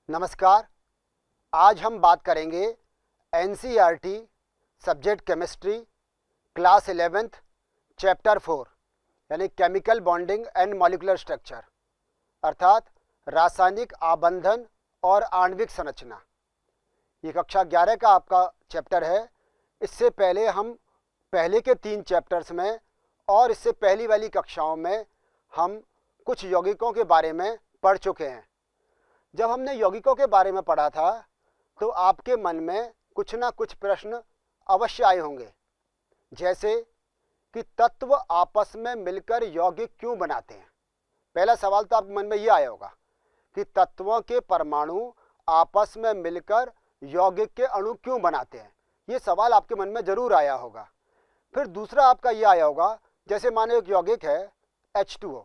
नमस्कार। आज हम बात करेंगे NCERT subject chemistry class 11th chapter 4 यानी chemical bonding and molecular structure अर्थात रासायनिक आबंधन और आणविक संरचना। ये कक्षा 11 का आपका चैप्टर है। इससे पहले हम पहले के 3 चैप्टर्स में और इससे पहली वाली कक्षाओं में हम कुछ यौगिकों के बारे में पढ़ चुके हैं। जब हमने यौगिकों के बारे में पढ़ा था तो आपके मन में कुछ ना कुछ प्रश्न अवश्य आए होंगे, जैसे कि तत्व आपस में मिलकर यौगिक क्यों बनाते हैं। पहला सवाल तो आपके मन में ये आया होगा कि तत्वों के परमाणु आपस में मिलकर यौगिक के अणु क्यों बनाते हैं। ये सवाल आपके मन में जरूर आया होगा। फिर दूसरा आपका ये आया होगा, जैसे मानो एक यौगिक है H2O,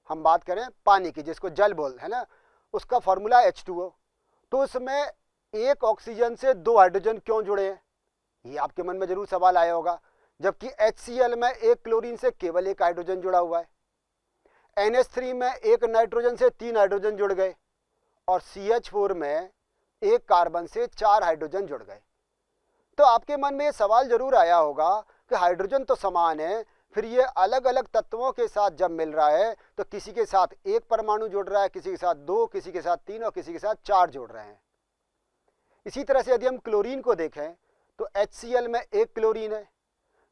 हम बात करें पानी की जिसको जल बोल है ना, उसका फॉर्मूला H2O, तो उसमें एक ऑक्सीजन से 2 हाइड्रोजन क्यों जुड़े हैं, ये आपके मन में जरूर सवाल आया होगा। जबकि HCl में एक क्लोरीन से केवल 1 हाइड्रोजन जुड़ा हुआ है, NH3 में 1 नाइट्रोजन से 3 हाइड्रोजन जुड़ गए और CH4 में 1 कार्बन से 4 हाइड्रोजन जुड़ गए। तो आपके मन में ये सवाल जरूर आया होगा कि हाइड्रोजन तो समान है, फिर ये अलग अलग तत्वों के साथ जब मिल रहा है तो किसी के साथ 1 परमाणु जुड़ रहा है, किसी के साथ 2, किसी के साथ 3 और किसी के साथ 4 जुड़ रहे हैं। इसी तरह से यदि हम क्लोरीन को देखें तो HCl में 1 क्लोरीन है,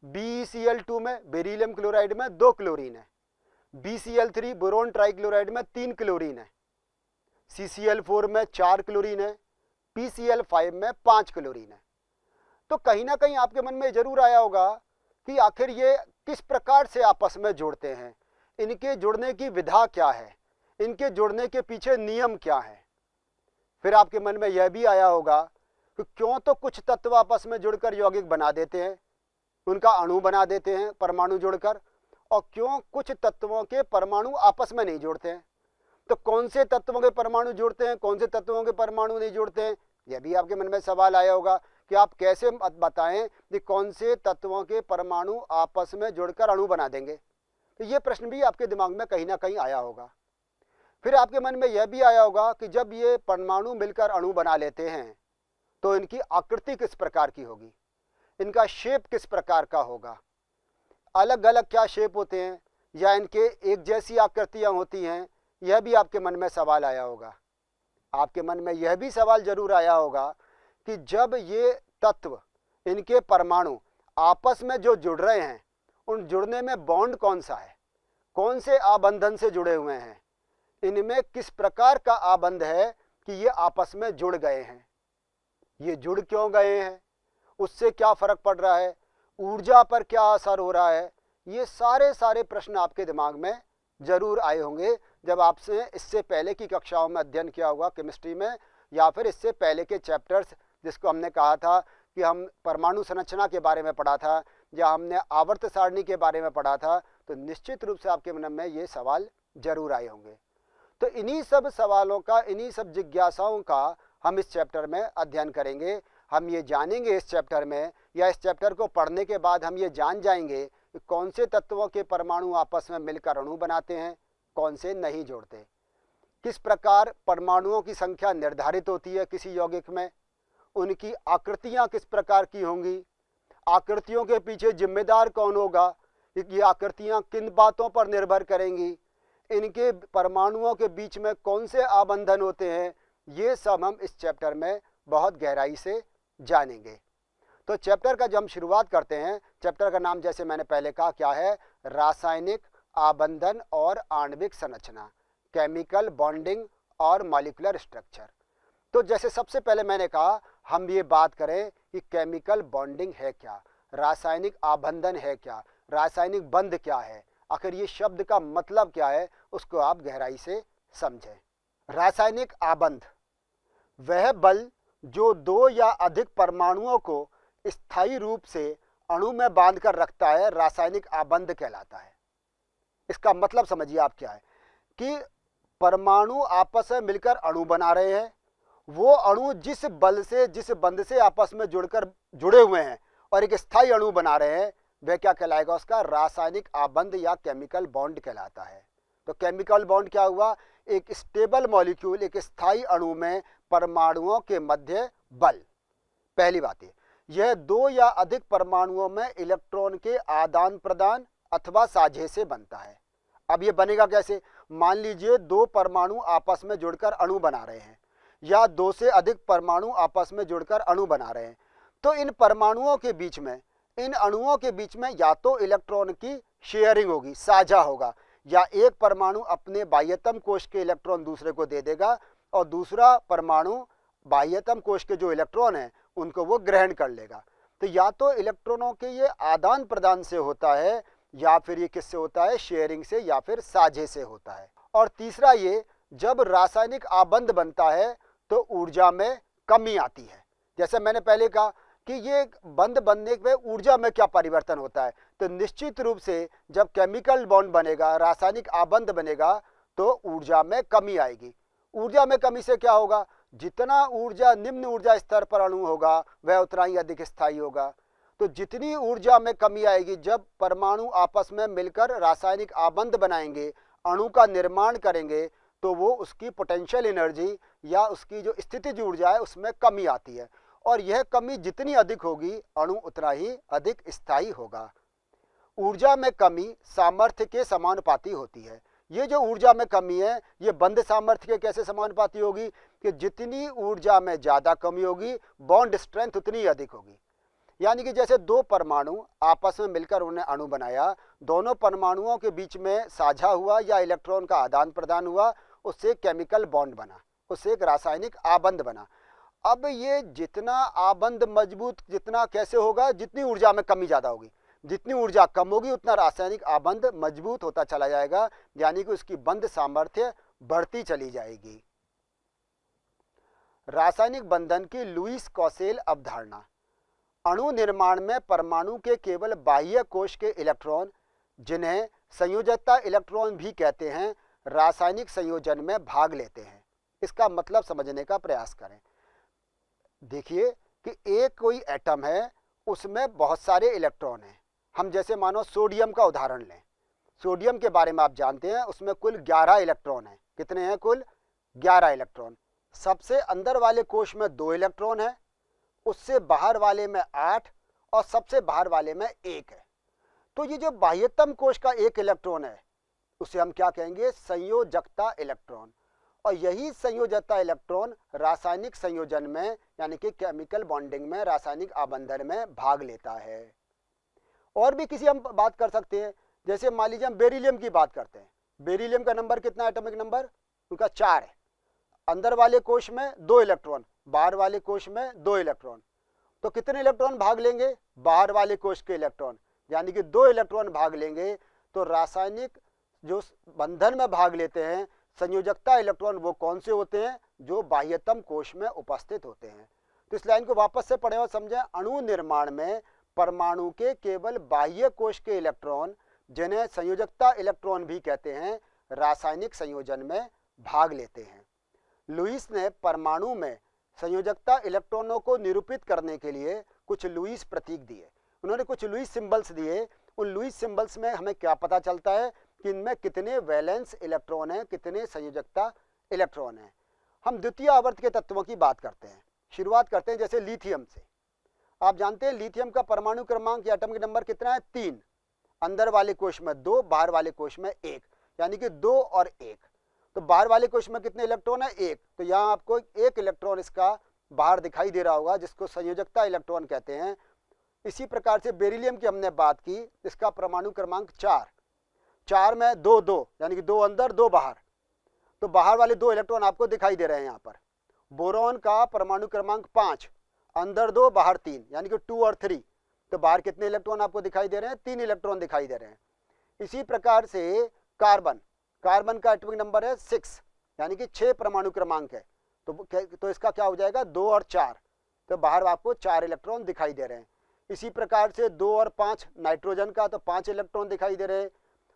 BeCl2 में बेरिलियम क्लोराइड में 2 क्लोरीन है, BCl3 बोरोन ट्राइक्लोराइड में 3 क्लोरीन है, CCl4 में 4 क्लोरीन है, PCl5 में 5 क्लोरीन है। तो कहीं ना कहीं आपके मन में जरूर आया होगा कि आखिर ये किस प्रकार से आपस में जुड़ते हैं, इनके जुड़ने की विधा क्या है, इनके जुड़ने के पीछे नियम क्या है। फिर आपके मन में यह भी आया होगा कि क्यों तो कुछ तत्व आपस में जुड़कर यौगिक बना देते हैं, उनका अणु बना देते हैं परमाणु जुड़कर, और क्यों कुछ तत्वों के परमाणु आपस में नहीं जुड़ते हैं। तो कौन से तत्वों के परमाणु जुड़ते हैं, कौन से तत्वों के परमाणु नहीं जुड़ते हैं, यह भी आपके मन में सवाल आया होगा कि आप कैसे बताएं कि कौन से तत्वों के परमाणु आपस में जुड़कर अणु बना देंगे। तो ये प्रश्न भी आपके दिमाग में कहीं ना कहीं आया होगा। फिर आपके मन में यह भी आया होगा कि जब ये परमाणु मिलकर अणु बना लेते हैं तो इनकी आकृति किस प्रकार की होगी, इनका शेप किस प्रकार का होगा, अलग अलग क्या शेप होते हैं या इनके एक जैसी आकृतियां होती हैं, यह भी आपके मन में सवाल आया होगा। आपके मन में यह भी सवाल जरूर आया होगा कि जब ये तत्व इनके परमाणु आपस में जो जुड़ रहे हैं, उन जुड़ने में बॉन्ड कौन सा है, कौन से आबंधन से जुड़े हुए हैं, इनमें किस प्रकार का आबंध है कि ये आपस में जुड़ गए हैं, ये जुड़ क्यों गए हैं, उससे क्या फर्क पड़ रहा है, ऊर्जा पर क्या असर हो रहा है। ये सारे प्रश्न आपके दिमाग में जरूर आए होंगे जब आपसे इससे पहले की कक्षाओं में अध्ययन किया होगा केमिस्ट्री में, या फिर इससे पहले के चैप्टर्स जिसको हमने कहा था कि हम परमाणु संरचना के बारे में पढ़ा था या हमने आवर्त सारणी के बारे में पढ़ा था, तो निश्चित रूप से आपके मन में ये सवाल जरूर आए होंगे। तो इन्हीं सब सवालों का, इन्हीं सब जिज्ञासाओं का हम इस चैप्टर में अध्ययन करेंगे। हम ये जानेंगे इस चैप्टर में, या इस चैप्टर को पढ़ने के बाद हम ये जान जाएंगे कि कौन से तत्वों के परमाणु आपस में मिलकर अणु बनाते हैं, कौन से नहीं जोड़ते, किस प्रकार परमाणुओं की संख्या निर्धारित होती है किसी यौगिक में, उनकी आकृतियां किस प्रकार की होंगी, आकृतियों के पीछे जिम्मेदार कौन होगा, ये आकृतियां किन बातों पर निर्भर करेंगी, इनके परमाणुओं के बीच में कौन से आबंधन होते हैं, ये सब हम इस चैप्टर में बहुत गहराई से जानेंगे। तो चैप्टर का जब हम शुरुआत करते हैं, चैप्टर का नाम जैसे मैंने पहले कहा क्या है, रासायनिक आबंधन और आणविक संरचना, केमिकल बॉन्डिंग और मॉलिक्यूलर स्ट्रक्चर। तो जैसे सबसे पहले मैंने कहा हम ये बात करें कि केमिकल बॉन्डिंग है क्या, रासायनिक आबंधन है क्या, रासायनिक बंध क्या है, आखिर ये शब्द का मतलब क्या है, उसको आप गहराई से समझें। रासायनिक आबंध वह बल जो 2 या अधिक परमाणुओं को स्थायी रूप से अणु में बांधकर रखता है, रासायनिक आबंध कहलाता है। इसका मतलब समझिए आप क्या है कि परमाणु आपस में मिलकर अणु बना रहे हैं, वो अणु जिस बल से, जिस बंध से आपस में जुड़े हुए हैं और एक स्थायी अणु बना रहे हैं, वह क्या कहलाएगा, उसका रासायनिक आबंध या केमिकल बॉन्ड कहलाता है। तो केमिकल बॉन्ड क्या हुआ, एक स्टेबल मॉलिक्यूल, एक स्थायी अणु में परमाणुओं के मध्य बल। पहली बात यह दो या अधिक परमाणुओं में इलेक्ट्रॉन के आदान प्रदान अथवा साझे से बनता है। अब ये बनेगा कैसे? मान लीजिए दो परमाणु आपस में जुड़कर अणु बना रहे हैं या दो से अधिक परमाणु आपस में जुड़कर अणु बना रहे हैं, तो इन परमाणुओं के बीच में, इन अणुओं के बीच में या तो इलेक्ट्रॉन की शेयरिंग होगी, साझा होगा, या एक परमाणु अपने बाह्यतम कोश के इलेक्ट्रॉन दूसरे को दे देगा और दूसरा परमाणु बाह्यतम कोश के जो इलेक्ट्रॉन हैं उनको वो ग्रहण कर लेगा। तो या तो इलेक्ट्रॉनों के ये आदान प्रदान से होता है या फिर ये किससे होता है? शेयरिंग से या फिर साझे से होता है। और तीसरा ये, जब रासायनिक आबंध बनता है तो ऊर्जा में कमी आती है। जैसे मैंने पहले कहा कि ये बंध बनने पे ऊर्जा में क्या परिवर्तन होता है, तो निश्चित रूप से जब केमिकल बॉन्ड बनेगा, रासायनिक आबंध बनेगा, तो ऊर्जा में कमी आएगी। ऊर्जा में कमी से क्या होगा? जितना ऊर्जा निम्न ऊर्जा स्तर पर अणु होगा वह उतना ही अधिक स्थायी होगा। तो जितनी ऊर्जा में कमी आएगी, जब परमाणु आपस में मिलकर रासायनिक आबंध बनाएंगे, अणु का निर्माण करेंगे, तो वो उसकी पोटेंशियल एनर्जी या उसकी जो स्थितिज ऊर्जा है उसमें कमी आती है, और यह कमी जितनी अधिक होगी अणु उतना ही अधिक स्थायी होगा। ऊर्जा में कमी सामर्थ्य के समानुपाती होती है। ये जो ऊर्जा में कमी है ये बंध सामर्थ्य के कैसे समानुपाती होगी कि जितनी ऊर्जा में ज़्यादा कमी होगी बॉन्ड स्ट्रेंथ उतनी ही अधिक होगी। यानी कि जैसे दो परमाणु आपस में मिलकर उन्होंने अणु बनाया, दोनों परमाणुओं के बीच में साझा हुआ या इलेक्ट्रॉन का आदान प्रदान हुआ, उससे केमिकल बॉन्ड बना, उससे एक रासायनिक आबंध बना। अब ये जितना आबंध मजबूत जितना कैसे होगा? जितनी ऊर्जा में कमी ज़्यादा होगी, जितनी ऊर्जा कम होगी उतना रासायनिक आबंध मजबूत होता चला जाएगा, यानी कि उसकी बंध सामर्थ्य बढ़ती चली जाएगी। रासायनिक बंधन की लुईस कौशल अवधारणा। अणु निर्माण में परमाणु के केवल बाह्य कोश के इलेक्ट्रॉन, जिन्हें संयोजकता इलेक्ट्रॉन भी कहते हैं, रासायनिक संयोजन में भाग लेते हैं। इसका मतलब समझने का प्रयास करें। देखिए कि एक कोई एटम है, उसमें बहुत सारे इलेक्ट्रॉन हैं। हम जैसे मानो सोडियम का उदाहरण लें। सोडियम के बारे में आप जानते हैं, उसमें कुल 11 इलेक्ट्रॉन हैं। कितने हैं? कुल 11 इलेक्ट्रॉन। सबसे अंदर वाले कोश में 2 इलेक्ट्रॉन है, उससे बाहर वाले में 8 और सबसे बाहर वाले में 1 है। तो ये जो बाह्यतम कोश का 1 इलेक्ट्रॉन है उसे हम क्या कहेंगे? संयोजकता इलेक्ट्रॉन। और यही संयोजकता इलेक्ट्रॉन रासायनिक संयोजन में यानी कि केमिकल बॉन्डिंग में, रासायनिक आबंधन में भाग लेता है। और भी किसी हम बात कर सकते हैं, जैसे मान लीजिए हम बेरिलियम की बात करते हैं। बेरिलियम का नंबर कितना है? एटॉमिक नंबर उनका 4 है। अंदर वाले कोश में 2 इलेक्ट्रॉन, बाहर वाले कोश में 2 इलेक्ट्रॉन। तो कितने इलेक्ट्रॉन भाग लेंगे? बाहर वाले कोश के इलेक्ट्रॉन, यानी कि 2 इलेक्ट्रॉन भाग लेंगे। तो रासायनिक जो बंधन में भाग लेते हैं संयोजकता इलेक्ट्रॉन, वो कौन से होते हैं? जो बाह्यतम कोश में उपस्थित होते हैं। तो इस लाइन को वापस से पढ़ें और समझें। अणु निर्माण में परमाणु के केवल बाह्य कोश के इलेक्ट्रॉन, जिन्हें संयोजकता इलेक्ट्रॉन भी कहते हैं, रासायनिक संयोजन में भाग लेते हैं। लुईस ने परमाणु में संयोजकता इलेक्ट्रॉनों को निरूपित करने के लिए कुछ लुईस प्रतीक दिए। उन्होंने कुछ लुईस सिंबल्स दिए। उन लुईस सिंबल्स में हमें क्या पता चलता है कि इनमें कितने वैलेंस इलेक्ट्रॉन हैं, कितने संयोजकता इलेक्ट्रॉन हैं। हम द्वितीय आवर्त के तत्वों की बात करते हैं। शुरुआत करते हैं जैसे लिथियम से। आप जानते हैं लिथियम का परमाणु क्रमांक या एटॉमिक नंबर कितना है? 3। अंदर वाले कोश में 2, बाहर वाले कोश में 1, यानी कि 2 और 1। तो बाहर वाले कोश में कितने इलेक्ट्रॉन है? 1। तो यहाँ आपको 1 इलेक्ट्रॉन इसका बाहर दिखाई दे रहा होगा, जिसको संयोजकता इलेक्ट्रॉन कहते हैं। इसी प्रकार से बेरिलियम की हमने बात की, इसका परमाणु क्रमांक 4। 4 में 2 2, यानी कि 2 अंदर 2 बाहर। तो बाहर वाले 2 इलेक्ट्रॉन आपको दिखाई दे रहे हैं यहाँ पर। बोरॉन का परमाणु क्रमांक 5, अंदर 2 बाहर 3, यानी कि 2 और 3। तो बाहर कितने इलेक्ट्रॉन आपको दिखाई दे रहे हैं? 3 इलेक्ट्रॉन दिखाई दे रहे हैं। इसी प्रकार से कार्बन, कार्बन का एटॉमिक नंबर है 6, यानी कि 6 परमाणु क्रमांक है। तो इसका क्या हो जाएगा? 2 और 4। तो बाहर आपको 4 इलेक्ट्रॉन दिखाई दे रहे हैं। इसी प्रकार से 2 और 5 नाइट्रोजन का, तो 5 इलेक्ट्रॉन दिखाई दे रहे हैं।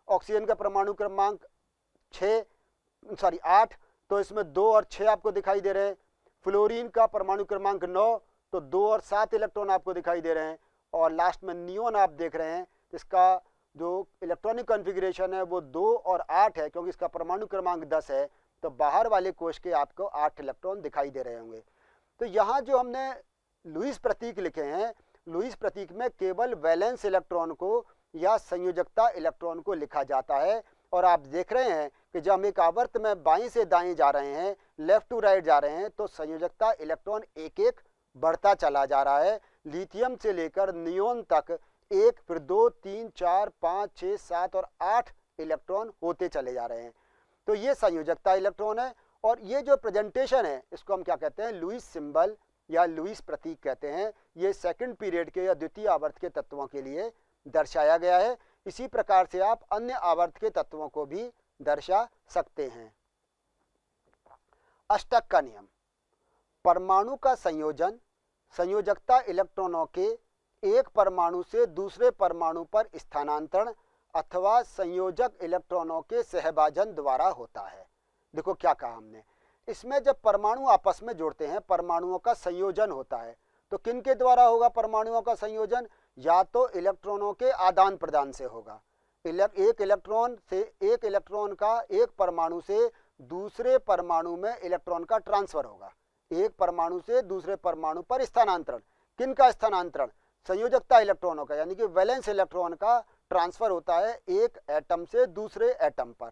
ऑक्सीजन का परमाणु क्रमांक 8, तो इसमें 2 और 6 आपको दिखाई दे रहे हैं। फ्लोरीन का परमाणु क्रमांक 9, तो 2 और 7 इलेक्ट्रॉन आपको दिखाई दे रहे हैं। और लास्ट में नियोन आप देख रहे हैं, इसका जो इलेक्ट्रॉनिक कॉन्फ़िगरेशन है वो 2 और 8 है, क्योंकि इसका परमाणु क्रमांक 10 है। तो बाहर वाले कोश के आपको 8 इलेक्ट्रॉन दिखाई दे रहे होंगे। तो यहाँ जो हमने लुईस प्रतीक लिखे हैं, लुईस प्रतीक में केवल वैलेंस इलेक्ट्रॉन को या संयोजकता इलेक्ट्रॉन को लिखा जाता है। और आप देख रहे हैं कि जब हम एक आवर्त में बाईं से दाएं जा रहे हैं, लेफ्ट टू राइट जा रहे हैं, तो संयोजकता इलेक्ट्रॉन एक एक बढ़ता चला जा रहा है। लिथियम से लेकर नियोन तक 1, फिर 2, 3, 4, 5, 6, 7 और 8 इलेक्ट्रॉन होते चले जा रहे हैं। तो ये संयोजकता इलेक्ट्रॉन है। और ये जो प्रेजेंटेशन है इसको हम क्या कहते हैं, लुईस सिंबल या लुईस प्रतीक कहते हैं। ये सेकंड पीरियड के या द्वितीय आवर्त के तत्वों के लिए दर्शाया गया है। इसी प्रकार से आप अन्य आवर्त के तत्वों को भी दर्शा सकते हैं। अष्टक का नियम, परमाणु का संयोजन संयोजकता इलेक्ट्रॉनों के एक परमाणु से दूसरे परमाणु पर स्थानांतरण अथवा संयोजक इलेक्ट्रॉनों के सहभाजन द्वारा होता है। देखो क्या कहा हमने, इसमें जब परमाणु आपस में जुड़ते हैं, परमाणुओं का संयोजन होता है, तो किन के द्वारा होगा परमाणुओं का संयोजन? या तो इलेक्ट्रॉनों के आदान प्रदान से होगा। एक इलेक्ट्रॉन का एक परमाणु से दूसरे परमाणु में इलेक्ट्रॉन का ट्रांसफर होगा। एक परमाणु से दूसरे परमाणु पर स्थानांतरण, किन का स्थानांतरण? संयोजकता इलेक्ट्रॉनों का, यानी कि वैलेंस इलेक्ट्रॉन का ट्रांसफर होता है एक एटम से दूसरे एटम पर।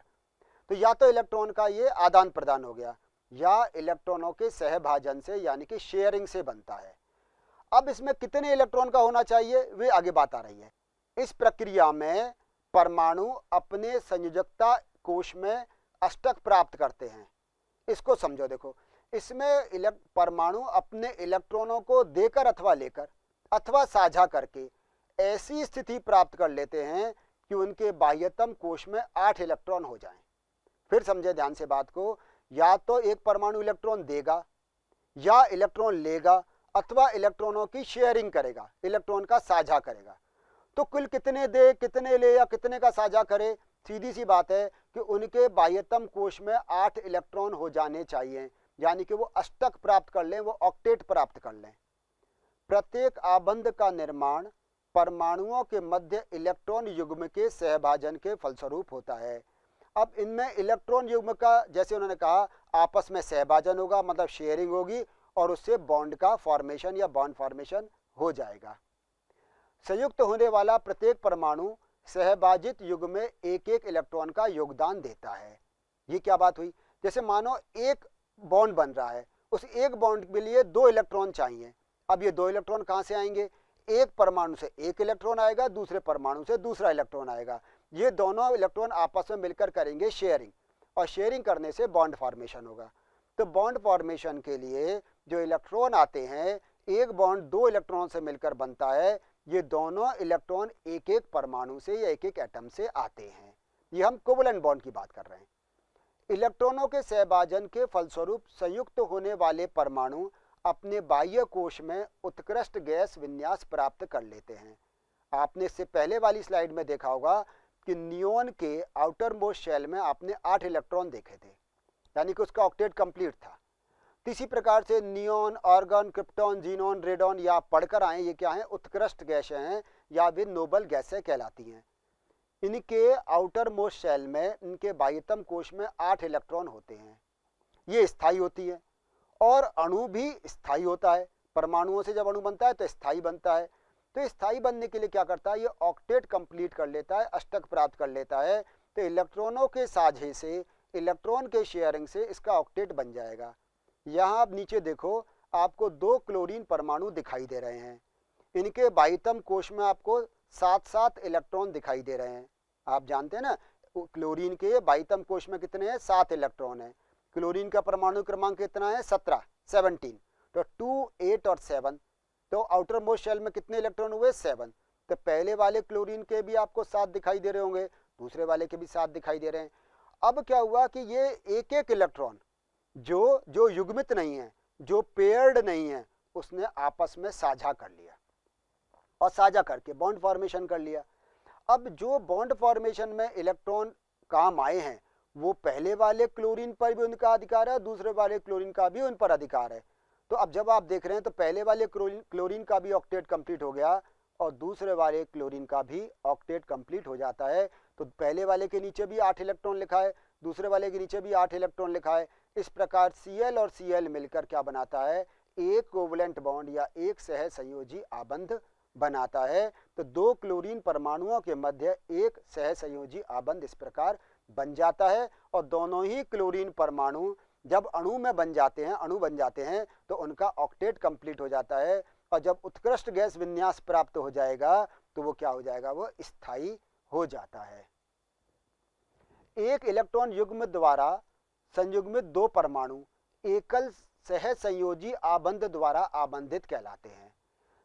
तो या तो इलेक्ट्रॉन का ये आदान प्रदान हो गया, या इलेक्ट्रॉनों के सहभाजन से यानी कि शेयरिंग से बनता है। अब इसमें कितने इलेक्ट्रॉन का होना चाहिए, वे आगे बात आ रही है। इस प्रक्रिया में परमाणु अपने संयोजकता कोश में अष्टक प्राप्त करते हैं। इसको समझो, देखो इसमें परमाणु अपने इलेक्ट्रॉनों को देकर अथवा लेकर अथवा साझा करके ऐसी स्थिति प्राप्त कर लेते हैं कि उनके बाह्यतम कोश में 8 इलेक्ट्रॉन हो जाएं। फिर समझे ध्यान से बात को, या तो एक परमाणु इलेक्ट्रॉन देगा या इलेक्ट्रॉन लेगा अथवा इलेक्ट्रॉनों की शेयरिंग करेगा, इलेक्ट्रॉन का साझा करेगा। तो कुल कितने दे, कितने ले या कितने का साझा करे? सीधी सी बात है कि उनके बाह्यतम कोश में 8 इलेक्ट्रॉन हो जाने चाहिए, यानी कि वो अष्टक प्राप्त कर लें, वो ऑक्टेट प्राप्त कर लें। प्रत्येक आबंध का निर्माण परमाणुओं के मध्य इलेक्ट्रॉन युग्म के सहभाजन के फलस्वरूप होता है। अब इनमें इलेक्ट्रॉन युग्म का, जैसे उन्होंने कहा, आपस में सहभाजन होगा, मतलब शेयरिंग होगी, और उससे बॉन्ड का फॉर्मेशन या बॉन्ड फॉर्मेशन हो जाएगा। संयुक्त होने वाला प्रत्येक परमाणु सहभाजित युग्म में एक एक इलेक्ट्रॉन का योगदान देता है। ये क्या बात हुई? जैसे मानो एक बॉन्ड बन रहा है, उस एक बॉन्ड के लिए 2 इलेक्ट्रॉन चाहिए। अब ये 2 इलेक्ट्रॉन कहाँ से आएंगे? एक परमाणु से एक इलेक्ट्रॉन आएगा, दूसरे परमाणु से दूसरा इलेक्ट्रॉन आएगा। ये दोनों इलेक्ट्रॉन आपस में मिलकर करेंगे शेयरिंग, और शेयरिंग करने से बॉन्ड फॉर्मेशन होगा। तो बॉन्ड फॉर्मेशन के लिए जो इलेक्ट्रॉन आते हैं, एक बॉन्ड 2 इलेक्ट्रॉन से मिलकर बनता है। ये दोनों इलेक्ट्रॉन एक एक परमाणु से या एक एक एटम से आते हैं। ये हम कोवलेंट बॉन्ड की बात कर रहे हैं। इलेक्ट्रॉनों के सहभाजन के फलस्वरूप संयुक्त होने वाले परमाणु अपने बाह्य कोश में उत्कृष्ट गैस विन्यास प्राप्त कर लेते हैं। आपने इससे पहले वाली स्लाइड में देखा होगा कि नियोन के आउटर मोस्ट शेल में आपने 8 इलेक्ट्रॉन देखे थे, यानी कि उसका ऑक्टेट कंप्लीट था। तो इसी प्रकार से neon, argon, krypton, xenon, radon, या पढ़कर आए, ये क्या हैं? उत्कृष्ट गैसें हैं, या वे नोबल गैसें कहलाती हैं। इनके आउटर मोस्ट शेल में, इनके बाह्यतम कोश में 8 इलेक्ट्रॉन होते हैं। ये स्थायी होती है, और अणु भी स्थायी होता है। परमाणुओं से जब अणु बनता है तो स्थायी बनता है। तो स्थायी बनने के लिए क्या करता है? ये ऑक्टेट कंप्लीट कर लेता है, अष्टक प्राप्त कर लेता है। तो इलेक्ट्रॉनों के साझे से, इलेक्ट्रॉन के शेयरिंग से इसका ऑक्टेट बन जाएगा। यहाँ आप नीचे देखो, आपको 2 क्लोरीन परमाणु दिखाई दे रहे हैं। इनके बाह्यतम कोश में आपको 7-7 इलेक्ट्रॉन दिखाई दे रहे हैं। आप जानते हैं ना, क्लोरीन के बाह्यतम कोश में कितने हैं? 7 इलेक्ट्रॉन है। क्लोरीन का परमाणु क्रमांक कितना है? 17। तो 2, 8 और 7। तो आउटर मोस्ट शेल में कितने इलेक्ट्रॉन हुए? 7। तो पहले वाले क्लोरीन के भी आपको 7 दिखाई दे रहे होंगे, दूसरे वाले के भी 7 दिखाई दे रहे हैं। अब क्या हुआ कि ये एक एक इलेक्ट्रॉन जो युग्मित नहीं है, जो पेयर्ड नहीं है, उसने आपस में साझा कर लिया, और साझा करके बॉन्ड फॉर्मेशन कर लिया। अब जो बॉन्ड फॉर्मेशन में इलेक्ट्रॉन काम आए हैं, वो पहले वाले क्लोरीन पर भी उनका अधिकार है, दूसरे वाले क्लोरीन का भी उन पर अधिकार है। तो अब जब आप देख रहे हैं तो पहले वाले क्लोरीन का भी ऑक्टेट कंप्लीट हो गया, और दूसरे वाले क्लोरीन का भी ऑक्टेट कंप्लीट हो जाता है। तो पहले वाले के नीचे भी 8 इलेक्ट्रॉन लिखा है, दूसरे वाले के नीचे भी 8 इलेक्ट्रॉन लिखा है। इस प्रकार Cl और Cl मिलकर क्या बनाता है, एक कोवलेंट बॉन्ड या एक सह संयोजी आबंध बनाता है। तो दो क्लोरीन परमाणुओं के मध्य एक सह संयोजी आबंध इस प्रकार बन जाता है। और दोनों ही क्लोरीन परमाणु जब अणु बन जाते हैं तो उनका ऑक्टेट कंप्लीट हो जाता है। और जब उत्कृष्ट गैस विन्यास प्राप्त हो जाएगा तो वो क्या हो जाएगा, वो स्थायी हो जाता है। एक इलेक्ट्रॉन युग्म द्वारा संयुग्मित दो परमाणु एकल सह संयोजी आबंध द्वारा आबंधित कहलाते हैं।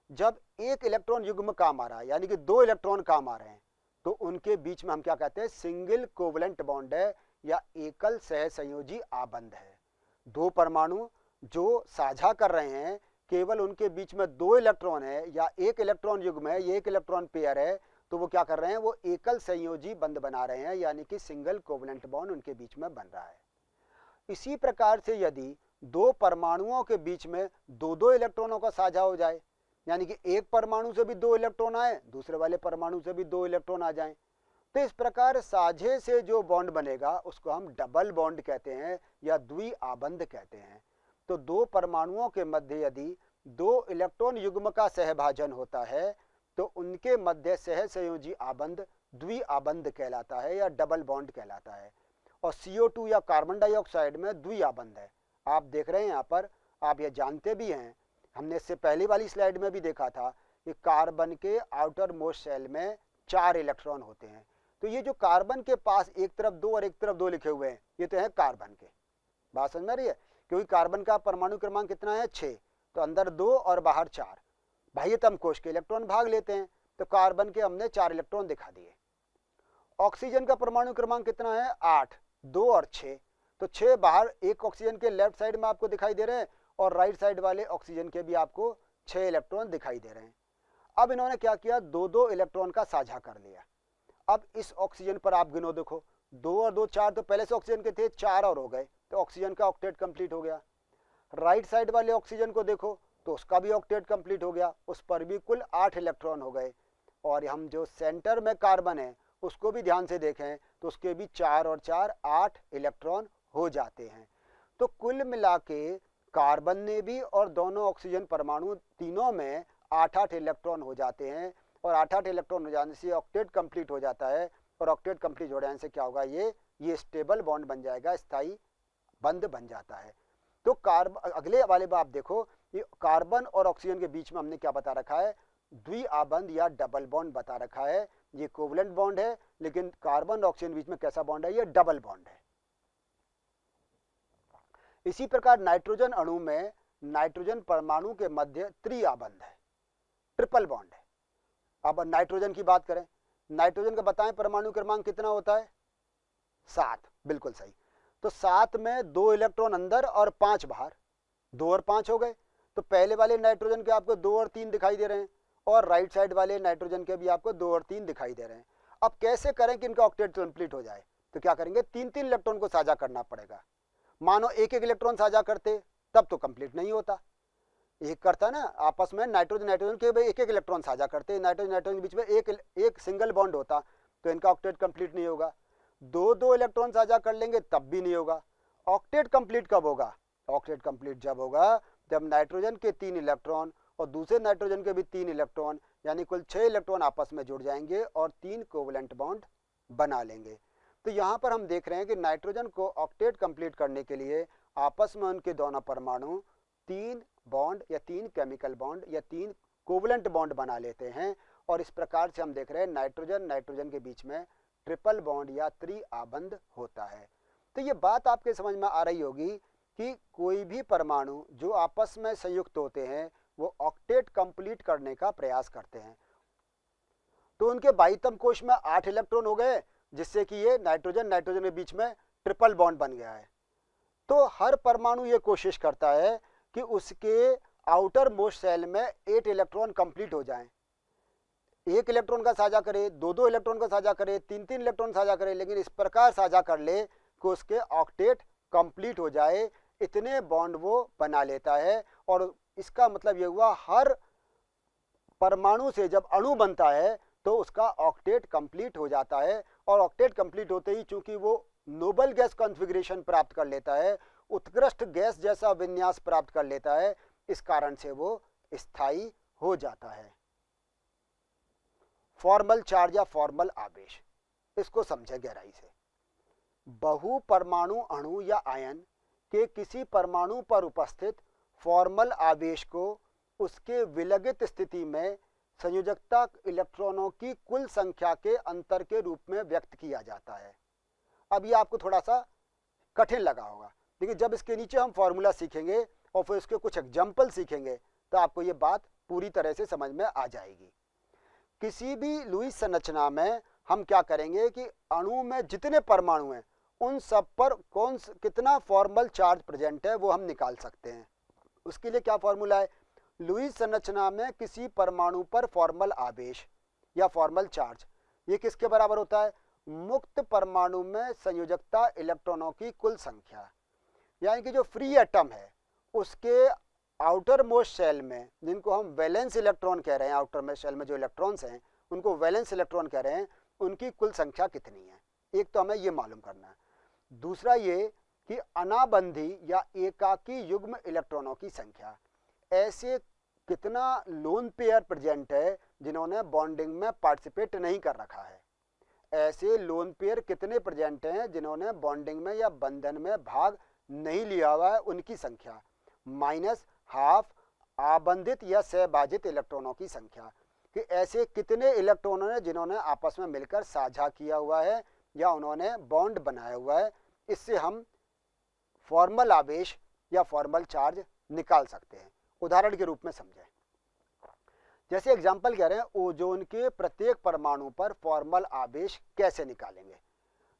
जब एक इलेक्ट्रॉन युग्म काम आ रहा है, यानी कि दो इलेक्ट्रॉन काम आ रहे हैं, तो उनके बीच में हम क्या कहते हैं, सिंगल कोवलेंट बॉन्ड है या एकल सह संयोजी आबंध है। दो परमाणु जो साझा कर रहे हैं, केवल उनके बीच में दो इलेक्ट्रॉन है या एक इलेक्ट्रॉन युग्म है, एक इलेक्ट्रॉन पेयर है, तो वो क्या कर रहे हैं, वो एकल संयोजी बंध बना रहे हैं, यानी कि सिंगल कोवलेंट बॉन्ड उनके बीच में बन रहा है। इसी प्रकार से यदि दो परमाणुओं के बीच में दो दो इलेक्ट्रॉनों का साझा हो जाए, यानी कि एक परमाणु से भी दो इलेक्ट्रॉन आए, दूसरे वाले परमाणु से भी दो इलेक्ट्रॉन आ जाएं, तो इस प्रकार साझे से जो बॉन्ड बनेगा उसको हम डबल बॉन्ड कहते हैं या द्विआबंध कहते हैं। तो दो परमाणुओं के मध्य यदि दो इलेक्ट्रॉन युग्म का सहभाजन होता है तो उनके मध्य सह संयोजी आबंध द्विआबंध कहलाता है या डबल बॉन्ड कहलाता है। और CO2 या कार्बन डाइऑक्साइड में द्विआबंध है। आप देख रहे हैं यहाँ पर, आप ये जानते भी हैं, हमने इससे पहली वाली स्लाइड में भी देखा था कि कार्बन के आउटर मोस्ट शेल में 4 इलेक्ट्रॉन होते हैं। तो ये जो कार्बन के पास एक तरफ 2 और एक तरफ 2 लिखे हुए हैं, ये तो है कार्बन के। बात समझ में आ रही है? क्योंकि कार्बन का परमाणु क्रमांक कितना है, 6, तो अंदर 2 और बाहर 4। बाह्यतम कोश के इलेक्ट्रॉन भाग लेते हैं, तो कार्बन के हमने 4 इलेक्ट्रॉन दिखा दिए। ऑक्सीजन का परमाणु क्रमांक कितना है, 8, 2 और 6, तो 6 बाहर, एक ऑक्सीजन के लेफ्ट साइड में आपको दिखाई दे रहे हैं और राइट साइड वाले ऑक्सीजन के भी आपको 6 इलेक्ट्रॉन दिखाई दे रहे हैं। अब इन्होंने क्या किया, 2-2 इलेक्ट्रॉन का साझा कर लिया। अब इस ऑक्सीजन पर आप गिनो, देखो 2 और 2 4, तो पहले से ऑक्सीजन के थे 4 और हो गए, तो ऑक्सीजन का ऑक्टेट कंप्लीट हो गया। राइट साइड वाले ऑक्सीजन को देखो तो उसका भी ऑक्टेट कंप्लीट हो गया, उस पर भी कुल 8 इलेक्ट्रॉन हो गए। और हम जो सेंटर में कार्बन है उसको भी ध्यान से देखें तो उसके भी 4 और 4 8 इलेक्ट्रॉन हो जाते हैं। तो कुल मिला के कार्बन ने भी और दोनों ऑक्सीजन परमाणु तीनों में 8-8 इलेक्ट्रॉन हो जाते हैं। और 8-8 इलेक्ट्रॉन हो जाने से ऑक्टेट कंप्लीट हो जाता है। और ऑक्टेट कंप्लीट हो जाने से क्या होगा, ये स्टेबल बॉन्ड बन जाएगा, स्थायी बंध बन जाता है। तो कार्बन, अगले वाले में आप देखो, ये कार्बन और ऑक्सीजन के बीच में हमने क्या बता रखा है, द्विआबंध या डबल बॉन्ड बता रखा है। ये कोवलेंट बॉन्ड है, लेकिन कार्बन और ऑक्सीजन के बीच में कैसा बॉन्ड है, ये डबल बॉन्ड है। इसी प्रकार नाइट्रोजन अणु में नाइट्रोजन परमाणु के मध्य त्रिआबंध है, ट्रिपल बॉन्ड है। अब नाइट्रोजन की बात करें, नाइट्रोजन का बताएं परमाणु क्रमांक कितना होता है, 7, बिल्कुल सही। तो 7 में 2 इलेक्ट्रॉन अंदर और 5 बाहर, 2 और 5 हो गए। तो पहले वाले नाइट्रोजन के आपको 2 और 3 दिखाई दे रहे हैं और राइट साइड वाले नाइट्रोजन के भी आपको 2 और 3 दिखाई दे रहे हैं। अब कैसे करें कि इनका ऑक्टेट कंप्लीट हो जाए, तो क्या करेंगे, 3-3 इलेक्ट्रॉन को साझा करना पड़ेगा। मानो एक इलेक्ट्रॉन साझा करते तब तो कंप्लीट नहीं होता। एक करता ना आपस में, नाइट्रोजन के एक इलेक्ट्रॉन साझा करते, नाइट्रोजन के बीच में एक सिंगल बॉन्ड होता तो इनका ऑक्टेट कंप्लीट नहीं होगा। 2-2 इलेक्ट्रॉन साझा कर लेंगे तब भी नहीं होगा। ऑक्टेट कंप्लीट कब होगा, ऑक्टेट कंप्लीट जब होगा जब नाइट्रोजन के 3 इलेक्ट्रॉन और दूसरे नाइट्रोजन के भी 3 इलेक्ट्रॉन, यानी कुल 6 इलेक्ट्रॉन आपस में जुड़ जाएंगे और 3 कोवलेंट बॉन्ड बना लेंगे। तो यहाँ पर हम देख रहे हैं कि नाइट्रोजन को ऑक्टेट कंप्लीट करने के लिए आपस में उनके दोनों परमाणु 3 बॉन्ड या 3 केमिकल बॉन्ड या 3 कोवलेंट बॉन्ड बना लेते हैं। और इस प्रकार से हम देख रहे हैं नाइट्रोजन के बीच में ट्रिपल बॉन्ड या त्रिआबंध होता है। तो ये बात आपके समझ में आ रही होगी कि कोई भी परमाणु जो आपस में संयुक्त होते हैं वो ऑक्टेट कंप्लीट करने का प्रयास करते हैं। तो उनके बाह्यतम कोश में 8 इलेक्ट्रॉन हो गए, जिससे कि ये नाइट्रोजन के बीच में ट्रिपल बॉन्ड बन गया है। तो हर परमाणु ये कोशिश करता है कि उसके आउटर मोस्ट शेल में 8 इलेक्ट्रॉन कंप्लीट हो जाएं। 1 इलेक्ट्रॉन का साझा करे, 2-2 इलेक्ट्रॉन का साझा करे, 3-3 इलेक्ट्रॉन साझा करे, लेकिन इस प्रकार साझा कर ले कि उसके ऑक्टेट कंप्लीट हो जाए, इतने बॉन्ड वो बना लेता है। और इसका मतलब ये हुआ, हर परमाणु से जब अणु बनता है तो उसका ऑक्टेट कंप्लीट हो जाता है। और ऑक्टेट कंप्लीट होते ही चूंकि वो नोबल गैस कॉन्फ़िगरेशन प्राप्त कर लेता है, उत्कृष्ट गैस जैसा विन्यास प्राप्त कर लेता है, इस कारण से वो स्थायी हो जाता है। फॉर्मल चार्ज या फॉर्मल आवेश, इसको समझे गहराई से। बहु परमाणु अणु या आयन के किसी परमाणु पर उपस्थित फॉर्मल आवेश को उसके विलगित स्थिति में संयोजकता इलेक्ट्रॉनों की कुल संख्या के अंतर के रूप में व्यक्त किया जाता है। अब ये आपको थोड़ा सा कठिन लगा होगा, लेकिन जब इसके नीचे हम फॉर्मूला सीखेंगे और फिर उसके कुछ एग्जाम्पल सीखेंगे तो आपको ये बात पूरी तरह से समझ में आ जाएगी। किसी भी लुईस संरचना में हम क्या करेंगे कि अणु में जितने परमाणु हैं उन सब पर कितना फॉर्मल चार्ज प्रेजेंट है वो हम निकाल सकते हैं। उसके लिए क्या फॉर्मूला है, लुईस संरचना में किसी परमाणु पर फॉर्मल आवेश या फॉर्मल चार्ज ये किसके बराबर होता है, मुक्त परमाणु में संयोजकता इलेक्ट्रॉनों की कुल संख्या। यानी कि जो फ्री एटम है उसके आउटर मोस्ट शेल में, जिनको हम वैलेंस इलेक्ट्रॉन कह रहे हैं, आउटर मोस्ट शेल में जो इलेक्ट्रॉन्स हैं उनको वैलेंस इलेक्ट्रॉन कह रहे हैं, उनकी कुल संख्या कितनी है। एक तो हमें ये मालूम करना है। दूसरा ये कि अनाबंधी या एकाकी युग्म इलेक्ट्रॉनों की संख्या, ऐसे कितना लोन पेयर प्रेजेंट है जिन्होंने बॉन्डिंग में पार्टिसिपेट नहीं कर रखा है, ऐसे लोन पेयर कितने प्रेजेंट हैं जिन्होंने बॉन्डिंग में या बंधन में भाग नहीं लिया हुआ है, उनकी संख्या, माइनस हाफ आबंधित या सहभाजित इलेक्ट्रॉनों की संख्या कि ऐसे कितने इलेक्ट्रॉनों ने जिन्होंने आपस में मिलकर साझा किया हुआ है या उन्होंने बॉन्ड बनाया हुआ है। इससे हम फॉर्मल आवेश या फॉर्मल चार्ज निकाल सकते हैं। उदाहरण के रूप में समझें, जैसे एग्जाम्पल कह रहे हैं ओजोन के प्रत्येक परमाणु पर फॉर्मल आवेश कैसे निकालेंगे।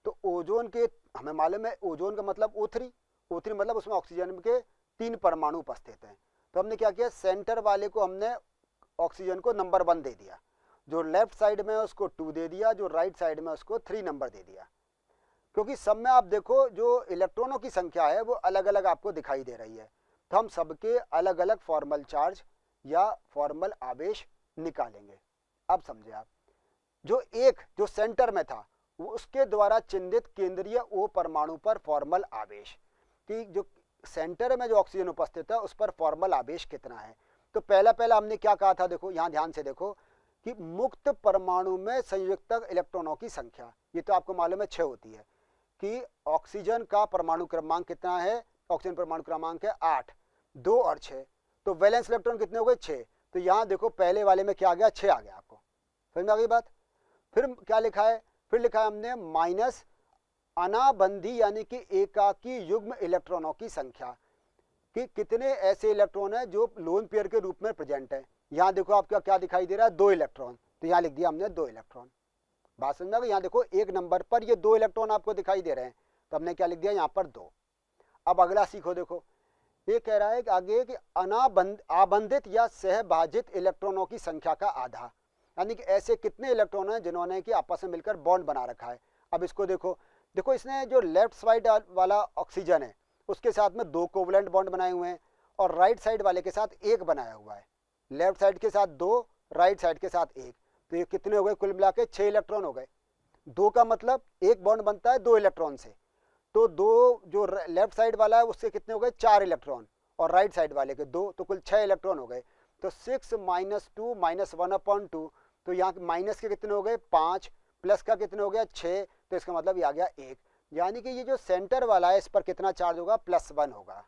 तो ओजोन के हमें मालूम है ओजोन का मतलब O3, O3 मतलब उसमें ऑक्सीजन के 3 परमाणु उपस्थित हैं। तो हमने क्या किया, सेंटर वाले को हमने ऑक्सीजन को नंबर 1 दे दिया, जो लेफ्ट साइड में है उसको 2 दे दिया, जो राइट साइड में उसको 3 नंबर दे दिया। क्योंकि सब में आप देखो जो इलेक्ट्रॉनों की संख्या है वो अलग अलग आपको दिखाई दे रही है, तो हम सबके अलग अलग फॉर्मल चार्ज या फॉर्मल आवेश निकालेंगे। अब समझे आप, जो सेंटर में था वो उसके द्वारा चिन्हित केंद्रीय O परमाणु पर फॉर्मल आवेश कि जो सेंटर में जो ऑक्सीजन उपस्थित है उस पर फॉर्मल आवेश कितना है। तो पहला हमने क्या कहा था, देखो यहाँ ध्यान से देखो कि मुक्त परमाणु में संयुक्त इलेक्ट्रॉनों की संख्या, ये तो आपको मालूम है 6 होती है कि ऑक्सीजन का परमाणु क्रमांक कितना है, ऑक्सीजन परमाणु क्रमांक है 8, 2 और 6, तो वैलेंस इलेक्ट्रॉन कितने हो गए 6। तो यहाँ देखो पहले वाले में क्या आ गया, 6 आ गया। आपको समझ में आ गई बात। फिर क्या लिखा है, फिर लिखा है हमने माइनस अनाबंधी यानी कि एकाकी युग्म इलेक्ट्रॉनों की संख्या कि कितने ऐसे इलेक्ट्रॉन हैं जो लोन पेयर के रूप में प्रेजेंट है। यहाँ देखो आपका क्या दिखाई दे रहा है, 2 इलेक्ट्रॉन, तो यहाँ लिख दिया हमने 2 इलेक्ट्रॉन। बात समझ में आ गई। यहाँ देखो एक नंबर पर ये 2 इलेक्ट्रॉन आपको दिखाई दे रहे हैं, तो हमने क्या लिख दिया यहाँ पर 2। अब अगला सीखो, देखो ये कह रहा है कि आगे कि आबंधित या सहभाजित इलेक्ट्रॉनों की संख्या का आधा, यानी कि ऐसे कितने इलेक्ट्रॉन हैं जिन्होंने कि आपस में मिलकर बॉन्ड बना रखा है। अब इसको देखो इसने जो लेफ्ट साइड वाला ऑक्सीजन है उसके साथ में 2 कोवलेंट बॉन्ड बनाए हुए हैं और राइट साइड वाले के साथ 1 बनाया हुआ है। लेफ्ट साइड के साथ 2, राइट साइड के साथ 1, तो ये कितने हो गए, कुल मिला के 6 इलेक्ट्रॉन हो गए। 2 का मतलब 1 बॉन्ड बनता है 2 इलेक्ट्रॉन से, तो 2 जो लेफ्ट साइड वाला है उससे कितने हो गए 4 इलेक्ट्रॉन और राइट साइड वाले के 2, तो कुल 6 इलेक्ट्रॉन हो गए। तो 6 - 2 - 1/2, तो यहाँ माइनस के कितने हो गए 5, प्लस का कितने हो गया 6, तो इसका मतलब ये आ गया 1। यानी कि ये जो सेंटर वाला है इस पर कितना चार्ज होगा, +1 होगा।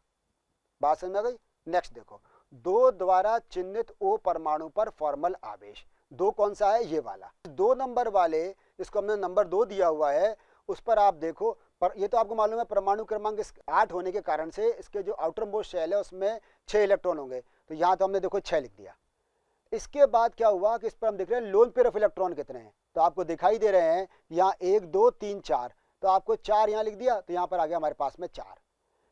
बात समझ में आ गई। नेक्स्ट देखो, 2 द्वारा चिन्हित O परमाणु पर फॉर्मल आवेश, 2 कौन सा है, ये वाला 2 नंबर वाले, इसको हमने नंबर 2 दिया हुआ है, उस पर आप देखो पर ये तो आपको मालूम है परमाणु क्रमांक 8 होने के कारण से इसके जो आउटर मोस्ट शेल है उसमें 6 इलेक्ट्रॉन होंगे, तो यहाँ तो हमने देखो 6 लिख दिया। इसके बाद क्या हुआ कि इस पर हम देख रहे हैं लोन पेयर ऑफ इलेक्ट्रॉन कितने हैं, तो आपको दिखाई दे रहे हैं यहाँ 1 2 3 4, तो आपको 4 यहाँ लिख दिया, तो यहाँ पर आ गया हमारे पास में 4।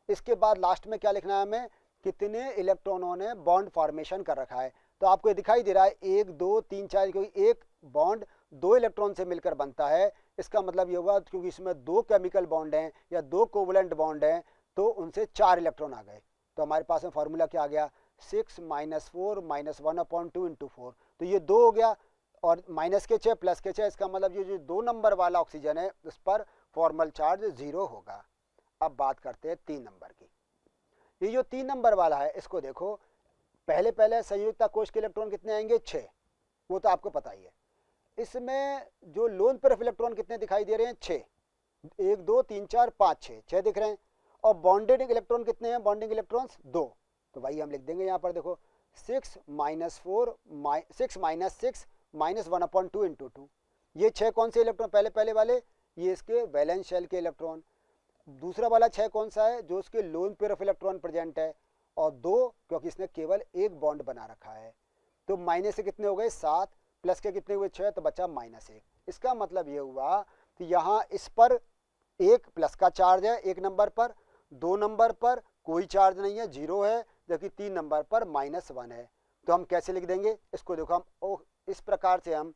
इसके बाद लास्ट में क्या लिखना है हमें, कितने इलेक्ट्रॉनों ने बॉन्ड फॉर्मेशन कर रखा है, तो आपको दिखाई दे रहा है 1 2 3 4, क्योंकि एक बॉन्ड 2 इलेक्ट्रॉन से मिलकर बनता है। इसका मतलब ये हुआ क्योंकि इसमें 2 केमिकल बॉन्ड हैं या 2 कोवलेंट बॉन्ड हैं, तो उनसे 4 इलेक्ट्रॉन आ गए। तो हमारे पास में फॉर्मूला क्या आ गया, 6 - 4 - 1/2 × 4, तो ये 2 हो गया और माइनस के 6 प्लस के 6, इसका मतलब ये जो 2 नंबर वाला ऑक्सीजन है उस पर फॉर्मल चार्ज 0 होगा। अब बात करते हैं 3 नंबर की। ये जो 3 नंबर वाला है इसको देखो, पहले संयुक्ता कोश के इलेक्ट्रॉन कितने आएंगे 6, वो तो आपको पता ही है। इसमें जो लोन पेयर ऑफ इलेक्ट्रॉन कितने दिखाई दे रहे हैं 6, 1 2 3 4 5 6 दिख रहे हैं। और बॉन्डेड इलेक्ट्रॉन कितने हैं, बॉन्डिंग इलेक्ट्रॉन्स 2, तो भाई हम लिख देंगे यहाँ पर देखो 6 माइनस 6 माइनस 1/2 इंटू 2। ये 6 कौन से इलेक्ट्रॉन, पहले वाले ये इसके वैलेंस शेल के इलेक्ट्रॉन। दूसरा वाला 6 कौन सा है, जो उसके lone pair of electron present है, और 2 क्योंकि इसने केवल एक बॉन्ड बना रखा है। तो माइनस से कितने हो गए 7, प्लस के कितने हुए 6, तो बचा -1। इसका मतलब ये हुआ कि यहाँ इस पर एक प्लस का चार्ज है 1 नंबर पर, 2 नंबर पर कोई चार्ज नहीं है 0 है, जबकि 3 नंबर पर -1 है। तो हम कैसे लिख देंगे इसको, देखो हम इस प्रकार से हम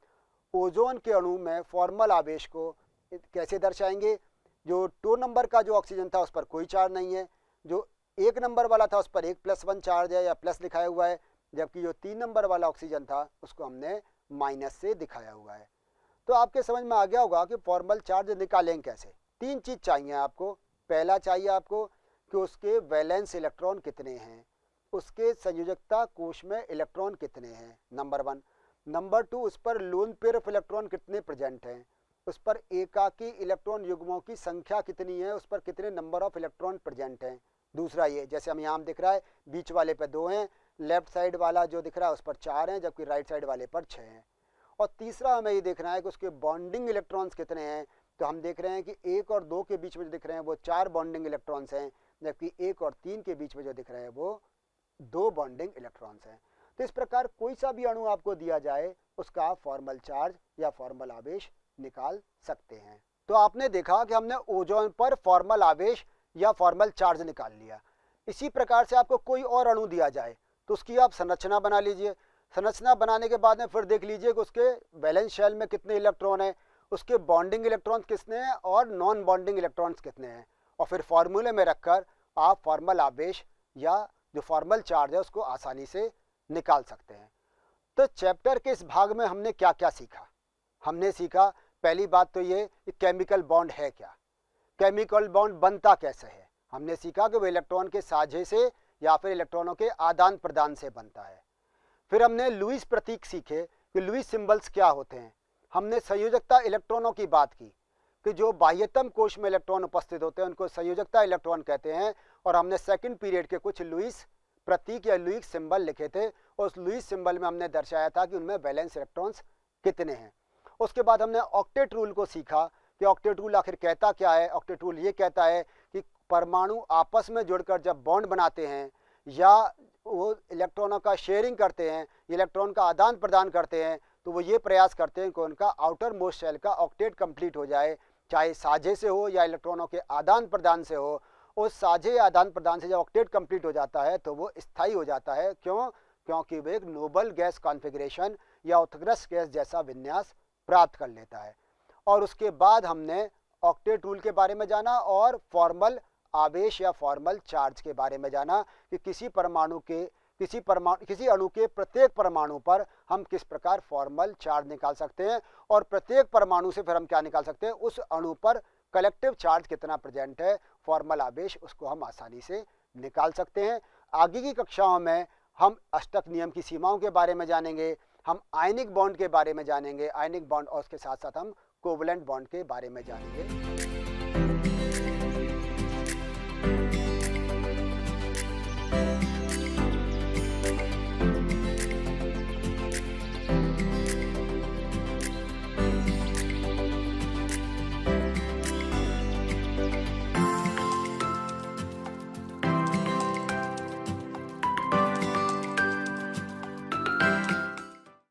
ओजोन के अणु में फॉर्मल आवेश को कैसे दर्शाएंगे। जो 2 नंबर का जो ऑक्सीजन था उस पर कोई चार्ज नहीं है, जो 1 नंबर वाला था उस पर 1+1 चार्ज है या प्लस दिखाया हुआ है, जबकि जो 3 नंबर वाला ऑक्सीजन था उसको हमने माइनस से दिखाया हुआ है। तो आपके समझ में आ गया होगा कि फॉर्मल चार्ज निकालेंगे कैसे। 3 चीज़ चाहिए आपको। पहला चाहिए आपको कि उसके वैलेंस इलेक्ट्रॉन कितने हैं, उसके संयोजकता कोश में इलेक्ट्रॉन कितने हैं, नंबर 1। नंबर 2, उस पर लोन पेयर ऑफ इलेक्ट्रॉन कितने प्रेजेंट हैं, उस पर एकाकी इलेक्ट्रॉन युग्मों की संख्या कितनी है, उस पर कितने नंबर ऑफ इलेक्ट्रॉन प्रेजेंट हैं। दूसरा ये, जैसे हम यहाँ दिख रहा है बीच वाले पे 2 हैं, लेफ्ट साइड वाला जो दिख रहा है उस पर 4 हैं, जबकि राइट साइड वाले पर 6 हैं। और तीसरा हमें ये देखना है कि उसके बॉन्डिंग इलेक्ट्रॉन्स कितने हैं। तो हम देख रहे हैं कि 1 और 2 के बीच में जो दिख रहे हैं वो 4 बॉन्डिंग इलेक्ट्रॉन्स हैं, जबकि 1 और 3 के बीच में जो दिख रहे हैं वो 2 बॉन्डिंग इलेक्ट्रॉन्स हैं। तो इस प्रकार कोई सा भी अणु आपको दिया जाए उसका फॉर्मल चार्ज या फॉर्मल आवेश निकाल सकते हैं। तो आपने देखा कि हमने ओजोन पर फॉर्मल आवेश या फॉर्मल चार्ज निकाल लिया। इसी प्रकार से आपको कोई और अणु दिया जाए तो उसकी आप संरचना बना लीजिए। संरचना बनाने के बाद में फिर देख लीजिए कि उसके वैलेंस शेल में कितने इलेक्ट्रॉन हैं, उसके बॉन्डिंग इलेक्ट्रॉन्स कितने हैं और नॉन बॉन्डिंग इलेक्ट्रॉन्स कितने हैं, और फिर फॉर्मूले में रखकर आप फॉर्मल आवेश या जो फॉर्मल चार्ज है उसको आसानी से निकाल सकते हैं। तो चैप्टर के इस भाग में हमने क्या क्या सीखा। हमने सीखा पहली बात तो ये कि केमिकल बॉन्ड है क्या, केमिकल बॉन्ड बनता कैसे है। हमने सीखा कि वो इलेक्ट्रॉन के साझे से या फिर इलेक्ट्रॉनों के आदान प्रदान से बनता है। फिर हमने लुईस प्रतीक सीखे कि लुईस सिंबल्स क्या होते हैं। हमने संयोजकता इलेक्ट्रॉनों की बात की कि जो बाह्यतम कोश में इलेक्ट्रॉन उपस्थित होते हैं उनको संयोजकता इलेक्ट्रॉन कहते हैं, और हमने सेकंड पीरियड के कुछ लुईस प्रतीक या लुईस सिंबल लिखे थे, और उस लुईस सिंबल में हमने दर्शाया था कि उनमें वैलेंस इलेक्ट्रॉन्स कितने हैं। उसके बाद हमने ऑक्टेट रूल को सीखा कि ऑक्टेट रूल आखिर कहता क्या है। ऑक्टेट रूल ये कहता है कि परमाणु आपस में जुड़कर जब बॉन्ड बनाते हैं या वो इलेक्ट्रॉनों का शेयरिंग करते हैं, इलेक्ट्रॉन का आदान प्रदान करते हैं, तो वो ये प्रयास करते हैं कि उनका आउटर मोस्ट शेल का ऑक्टेट कंप्लीट हो जाए, चाहे साझे से हो या इलेक्ट्रॉनों के आदान प्रदान से हो। उस साझे आदान प्रदान से जब ऑक्टेट कंप्लीट हो जाता है तो वो स्थायी हो जाता है। क्यों? क्योंकि वो एक नोबल गैस कॉन्फ़िगरेशन या उत्कृष्ट गैस जैसा विन्यास प्राप्त कर लेता है। और उसके बाद हमने ऑक्टेट रूल के बारे में जाना और फॉर्मल आवेश या फॉर्मल चार्ज के बारे में जाना कि किसी अणु के प्रत्येक परमाणु पर हम किस प्रकार फॉर्मल चार्ज निकाल सकते हैं, और प्रत्येक परमाणु से फिर हम क्या निकाल सकते हैं, उस अणु पर कलेक्टिव चार्ज कितना प्रेजेंट है, फॉर्मल आवेश, उसको हम आसानी से निकाल सकते हैं। आगे की कक्षाओं में हम अष्टक नियम की सीमाओं के बारे में जानेंगे, हम आयनिक बॉन्ड के बारे में जानेंगे, आयनिक बॉन्ड, और उसके साथ साथ हम कोवलेंट बॉन्ड के बारे में जानेंगे।